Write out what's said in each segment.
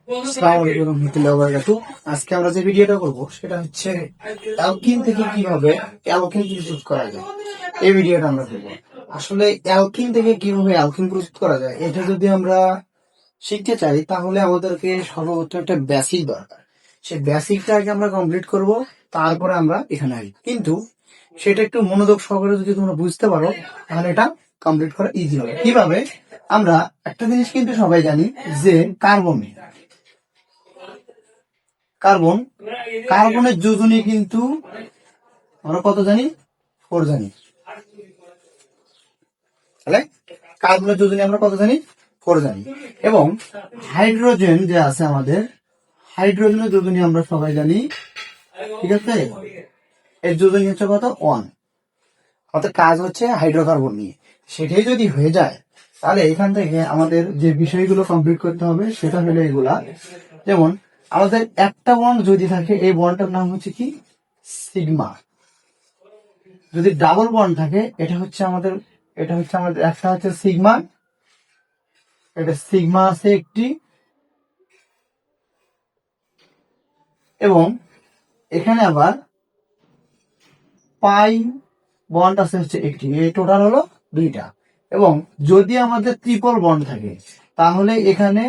আসসালামু আলাইকুম রহমতুল্লাহি ওয়া বারাকাতুহু। আজকে আমরা যে ভিডিওটা করব সেটা হচ্ছে অ্যালকিন থেকে কিভাবে অ্যালকিন প্রস্তুত করা যায়। এই ভিডিওটা আমরা করব। আসলে অ্যালকিন থেকে কিভাবে অ্যালকিন প্রস্তুত করা যায় এটা যদি আমরা শিখতে চাই তাহলে আমাদেরকে সর্বপ্রথম একটা বেসিক দরকার। সেই বেসিকটা আগে আমরা কমপ্লিট করব, তারপরে আমরা এখানে আসি। কিন্তু সেটা একটু মনোযোগ সহকারে যদি তোমরা বুঝতে পারো তাহলে এটা কমপ্লিট করা ইজি হবে। কিভাবে? আমরা একটা জিনিস কিন্তু সবাই জানি যে কার্বন কার্বন কার্বনের যোজনী কিন্তু আমরা কত জানি? 4 জানি। তাহলে কার্বনের যোজনী আমরা কত জানি? 4 জানি। এবং হাইড্রোজেন যে আছে আমাদের, হাইড্রোজেনের যোজনী আমরা সবাই জানি, ঠিক আছে? এর যোজনী হচ্ছে কত? 1। আমাদের কাজ হচ্ছে হাইড্রোকার্বন নিয়ে। সেটাই যদি হয়ে যায় তাহলে এখান থেকে আমাদের যে বিষয়গুলো কমপ্লিট করতে হবে সেটা হলো এগুলা। যেমন আমাদের একটা বন্ড যদি থাকে, এই বন্ডটার নাম হচ্ছে কি? সিগমা। যদি ডাবল বন্ড থাকে এটা হচ্ছে আমাদের একটা হচ্ছে সিগমা, এটা সিগমা আছে একটি, এবং এখানে আবার পাই বন্ড আছে হচ্ছে একটি। এই টোটাল হলো 2টা। এবং যদি আমাদের ট্রিপল বন্ড থাকে তাহলে এখানে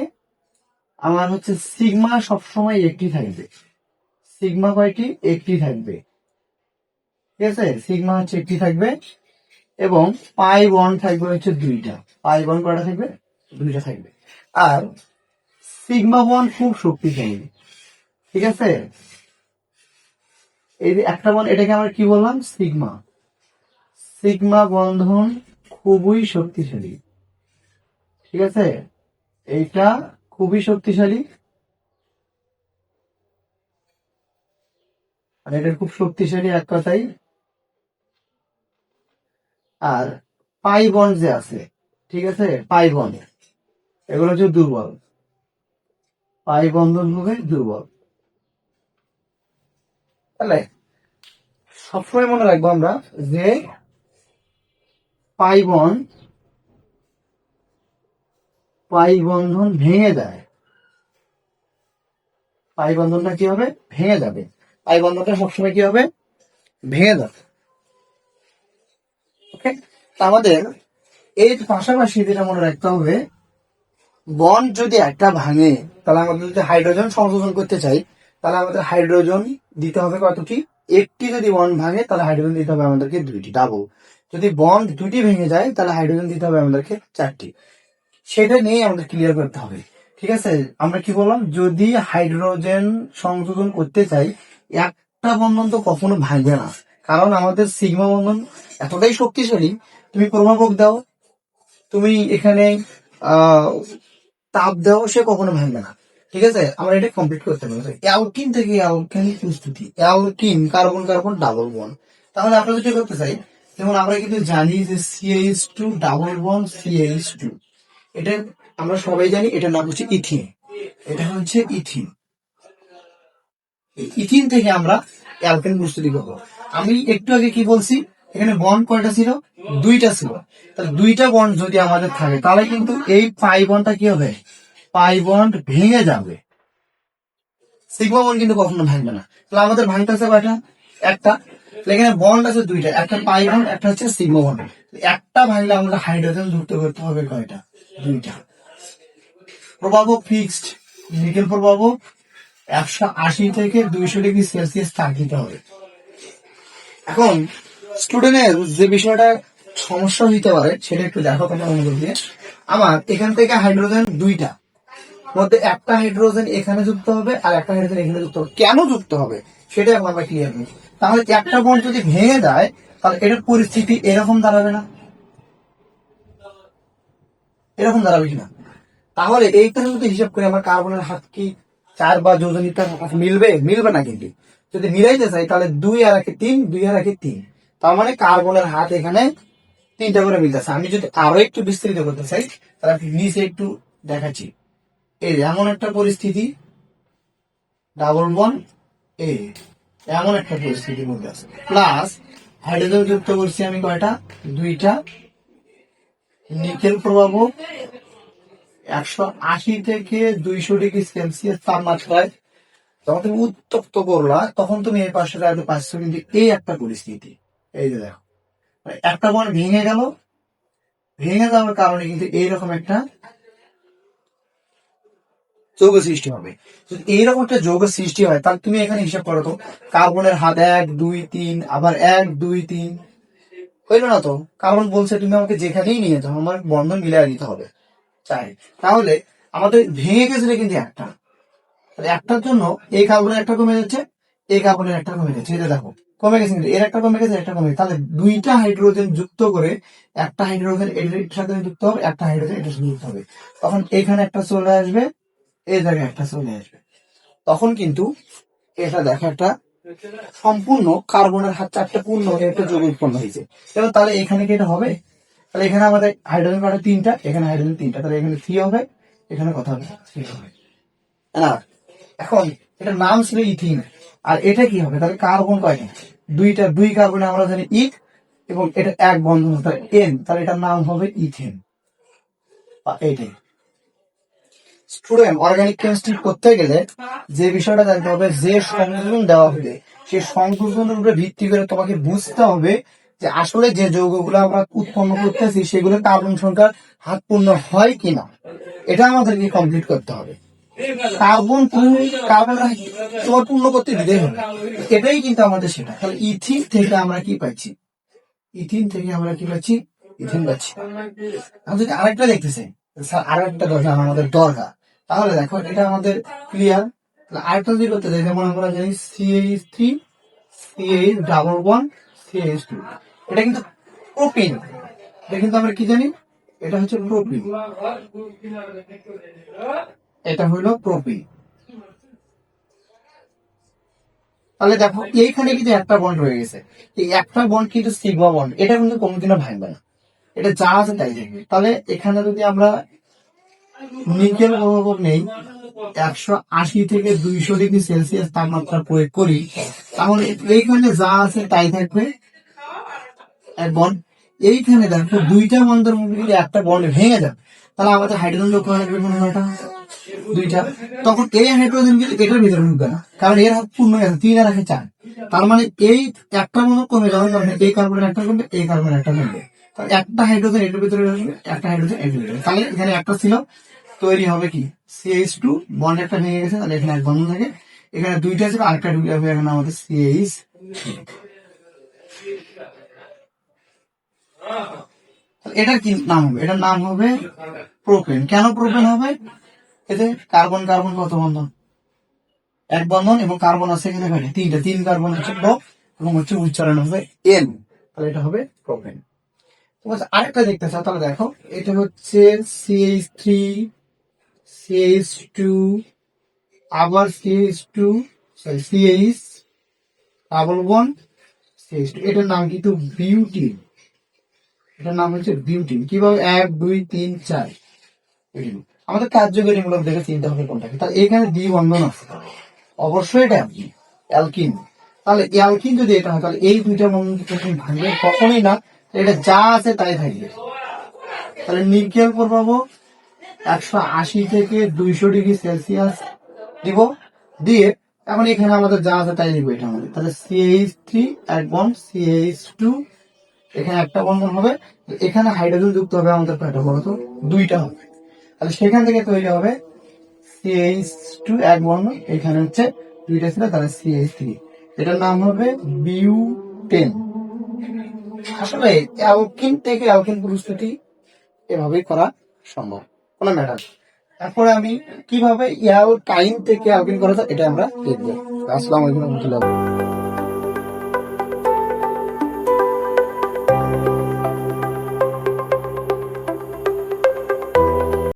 আমার হচ্ছে সিগমা সবসময় একটি থাকবে। সিগমা কয়টি? একটি থাকবে, ঠিক আছে? সিগমা হচ্ছে একটি থাকবে। এবং পাই বন্ড থাকবে হচ্ছে 2টা। পাই বন্ড কয়টা থাকবে? 2টা থাকবে। আর সিগমা বন্ড খুব শক্তিশালী, ঠিক আছে? এই যে একটা বন্ড, এটাকে আমরা কি বললাম? সিগমা। সিগমা বন্ধন খুবই শক্তিশালী, ঠিক আছে? এইটা খুবই শক্তিশালী, আর এটা খুব শক্তিশালী এক কথাই। আর পাই বন্ড যে আছে, ঠিক আছে, পাই বন্ড এগুলো হচ্ছে দুর্বল। পাই বন্ধন হবে দুর্বল। তাহলে সবসময় মনে রাখবো আমরা যে পাই বন্ড, পাই বন্ধন ভেঙে যায়। পাই বন্ধনটা কি হবে? ভেঙে যাবে। পাই বন্ধনটা সবসময় কি হবে? ভেঙে যাবে। ওকে, আমাদের এর পাশাপাশি যেটা মনে রাখতে হবে, বন্ড যদি একটা ভাঙে তাহলে আমাদের যদি হাইড্রোজেন সংশোধন করতে চাই তাহলে আমাদের হাইড্রোজেন দিতে হবে কতটি? একটি। যদি বন্ড ভাঙে তাহলে হাইড্রোজেন দিতে হবে আমাদেরকে 2টি, ডাবল। যদি বন্ড 2টি ভেঙে যায় তাহলে হাইড্রোজেন দিতে হবে আমাদেরকে 4টি। সেটা নিয়ে আমাদের ক্লিয়ার করতে হবে, ঠিক আছে? আমরা কি বললাম? যদি হাইড্রোজেন সংশোধন করতে চাই, একটা বন্ধন তো কখনো ভাঙবে না, কারণ আমাদের সিগমা বন্ধন এতটাই শক্তিশালী। তুমি প্রভাবক দাও, তুমি এখানে আহ তাপ দাও, সে কখনো ভাঙবে না, ঠিক আছে? আমরা এটা কমপ্লিট করতে পারবো। অ্যালকিন থেকে অ্যালকাইল প্রস্তুতি, alkyne carbon carbon double bond. তাহলে আমরা যদি করতে চাই, যেমন আমরা কিন্তু জানি যে CH2 ডাবল বন্ড CH2, এটা আমরা সবাই জানি, এটার নাম হচ্ছে ইথিন। এটা হচ্ছে ইথিন। ইথিন থেকে আমরা অ্যালকেন প্রস্তুতি করবো। আমি একটু আগে কি বলছি? এখানে বন্ড কয়টা ছিল? 2টা ছিল। তাহলে 2টা বন্ড যদি আমাদের থাকে তাহলে কিন্তু এই পাই বন্ডটা কি হবে? পাই বন্ড ভেঙে যাবে। সিগমা বন্ড কিন্তু কখনো ভাঙবে না। তাহলে আমাদের ভাঙতে আছে কয়টা? একটা। এখানে বন্ড আছে 2টা, একটা পাই বন্ড, একটা হচ্ছে সিগমা বন্ড। একটা ভাঙলে আমাদের হাইড্রোজেন যুক্ত করতে হবে কয়টা? 2টা। প্রভাবক ফিক্সড, নিকেল প্রভাবক 180 থেকে 200 ডিগ্রি সেলসিয়াস তাপ দিতে হবে। এখন স্টুডেন্টের যে বিষয়টা সমস্যা হইতে পারে সেটা একটু দেখো তোমার মনোযোগ দিয়ে। আমার এখান থেকে হাইড্রোজেন 2টা, মধ্যে একটা হাইড্রোজেন এখানে যুক্ত হবে আর একটা হাইড্রোজেন এখানে যুক্ত হবে। কেন যুক্ত হবে সেটা এখন আমরা ক্লিয়ার করি। তাহলে একটা বন্ড যদি ভেঙে যায় তাহলে এটার পরিস্থিতি এরকম দাঁড়াবে না? এরকম দাঁড়াবে কিনা? তাহলে এইখানে যদি হিসাব করি, আমার কার্বনের হাত কি 4 বা যোজনীটা মিলবে? মিলবে না কিন্তু। যদি মিলাইতে চাই তাহলে 2 আর 1 3, 2 আর 1 3। তার মানে কার্বনের হাত এখানে 3টা করে মিলতেছে। আমি যদি আরো একটু বিস্তৃত করতে চাই তাহলে আমি নিচে একটু দেখাচ্ছি। এই এমন একটা পরিস্থিতি, ডাবল বন্ড এ, এমন একটা পরিস্থিতির মধ্যে আছে। প্লাস হাইড্রোজেন যুক্ত করছি আমি কয়টা? 2টা। নিকেল প্রভাবক 180 থেকে 200 ডিগ্রি সেলসিয়াস তাপমাত্রায় যখন তুমি উত্তপ্ত করলা, তখন তুমি এই পাশে রাখতে পারছো, কিন্তু এই একটা পরিস্থিতি। এই যে দেখো, মানে একটা বন্ড ভেঙে গেল, ভেঙে যাওয়ার কারণে কিন্তু এইরকম একটা যৌগ সৃষ্টি হবে। যদি এইরকম একটা যৌগ সৃষ্টি হয়, তাহলে তুমি এখানে হিসাব করো তো, কার্বনের হাত 1 2 3, আবার 1 2 3, হইলো না তো? কার্বন বলছে তুমি আমাকে যেখানেই নিয়ে যাও, আমার বন্ধন মিলাই দিতে হবে, চাই। তাহলে আমাদের ভেঙে গেছিল কিন্তু একটা, তাহলে একটার জন্য এই কার্বনের একটা কমে যাচ্ছে, এই কার্বনের একটা কমে যাচ্ছে। এটা দেখো কমে গেছে, কিন্তু এর একটা কমে গেছে, একটা কমে গেছে। তাহলে দুইটা হাইড্রোজেন যুক্ত করে একটা হাইড্রোজেন এর সাথে যুক্ত হবে, একটা হাইড্রোজেন এটার সাথে যুক্ত হবে, তখন এখানে একটা চলে আসবে, এই জায়গায় একটা চলে আসবে। তখন কিন্তু এটা দেখো একটা সম্পূর্ণ কার্বনের হাত 4টা পূর্ণ একটা যৌগ উৎপন্ন হয়েছে। এবার তাহলে এখানে কি এটা হবে? তাহলে এখানে আমাদের হাইড্রোজেন কটা 3টা, এখানে হাইড্রোজেন 3টা, তাহলে এখানে 3 হবে, এখানে কথা হবে 3 হবে না। এখন এটার নাম ছিল ইথিন, আর এটা কি হবে? তাহলে কার্বন কয়টা? দুইটা, 2 কার্বনে আমরা জানি ইথ, এবং এটা এক বন্ধন এন, তাহলে এটার নাম হবে ইথেন বা এটাই। স্টুডেন্ট, অর্গানিক কেমিস্ট্রি করতে গেলে যে বিষয়টা জানতে হবে, যে সংযোজন দেওয়া হবে সেই সংযোজনের উপরে ভিত্তি করে তোমাকে বুঝতে হবে যে আসলে যে যৌগগুলো আমরা উৎপন্ন করতেছি সেগুলো কার্বন সংখ্যার হাত পূর্ণ হয় কিনা, এটা আমাদেরকে কমপ্লিট করতে হবে। কার্বন কার্বন তোমার পূর্ণ করতে দিতেই হবে, এটাই কিন্তু আমাদের সেটা। তাহলে ইথিন থেকে আমরা কি পাচ্ছি? ইথিন থেকে আমরা কি পাচ্ছি? ইথিন পাচ্ছি। আমি যদি আরেকটা দেখতে চাই, স্যার আরেকটা দরকার আমাদের দরকার, তাহলে দেখো এটা আমাদের ক্লিয়ার। আরেকটা যদি করতে চাই, যেমন আমরা জানি CH3 CH double bond CH2, এটা কিন্তু প্রোপিন। এটা কিন্তু আমরা কি জানি? এটা হচ্ছে প্রোপিন, এটা হলো প্রোপিন। তাহলে দেখো এইখানে কিন্তু একটা বন্ড রয়ে গেছে, এই একটা বন্ড কিন্তু সিগমা বন্ড, এটা কিন্তু কোনোদিনও ভাঙবে না, এটা যা আছে তাই থাকবে। তাহলে এখানে যদি আমরা নিকেল অনুভব নেই, 180 থেকে 200 ডিগ্রি সেলসিয়াস তাপমাত্রা প্রয়োগ করি, তাহলে এইখানে যা আছে তাই থাকবে এক বন্ড। এইখানে দেখো দুইটা বন্ডের মধ্যে যদি একটা বন্ড ভেঙে যাবে, তাহলে আমাদের হাইড্রোজেন যোগ করা লাগবে কোনটা? দুইটা। তখন এই হাইড্রোজেন কিন্তু এটার ভিতরে ঢুকবে না, কারণ এর হাত পূর্ণ গেছে, 3 আর 4। তার মানে এই একটা বন্ধন কমে যাবে, কারণ এই কার্বনের একটা কমবে, এই কার্বনের একটা কমবে, তাহলে একটা হাইড্রোজেন এটার ভিতরে আসবে, একটা হাইড্রোজেন এটার ভিতরে। তাহলে এখানে একটা ছিল, তৈরি হবে কি? CH2 বন্ড একটা ভেঙে গেছে, তাহলে এখানে এক বন্ধন থাকে, এখানে দুইটা ছিল, আরেকটা ঢুকে যাবে, এখানে আমাদের CH। এটার কি নাম হবে? এটার নাম হবে প্রোপেন। কেন প্রোপেন হবে? এতে কার্বন কার্বন কত বন্ধন? এক বন্ধন, এবং কার্বন আছে এখানে কয়টা? 3টা। 3 কার্বন হচ্ছে এবং হচ্ছে উচ্চারণ হবে এন, তাহলে এটা হবে প্রোপেন। আরেকটা দেখতে চাও, তাহলে দেখো এটা হচ্ছে CH3 CH2, আবার CH2 CH double bond CH2, এটার নাম কিন্তু বিউটিন। এটার নাম হচ্ছে বিউটিন। কিভাবে? 1 2 3 4, আমাদের কার্যকরী মূলক দেখে চিন্তা হবে কোনটা। তাহলে এখানে দ্বি বন্ধন আছে, অবশ্যই এটা অ্যালকিন। তাহলে অ্যালকিন যদি এটা হয়, তাহলে এই দুইটা বন্ধন যখন ভাঙবে কখনোই না, এটা যা আছে তাই থাকবে। তাহলে নিকেল পাবো 180 থেকে 200 ডিগ্রি সেলসিয়াস দিব, দিয়ে এখন এখানে আমাদের যা আছে তাই দিব, এটা আমাদের। তাহলে CH3 এক বন্ড CH2, এখানে একটা বন্ধন হবে, এখানে হাইড্রোজেন যুক্ত হবে আমাদের কয়টা বলতো? 2টা হবে। তাহলে সেখান থেকে তৈরি হবে CH2 এক বর্ণ, এখানে হচ্ছে 2টা ছিল, তাহলে CH3, এটার নাম হবে বিউটেন। আসলে অ্যালকিন থেকে অ্যালকিন প্রস্তুতি এভাবেই করা সম্ভব, কোনো ম্যাটার। তারপরে আমি কিভাবে অ্যালকাইন থেকে অ্যালকিন করা যায় এটা আমরা দেখবো। আসসালামু আলাইকুম রহমতুল্লাহ।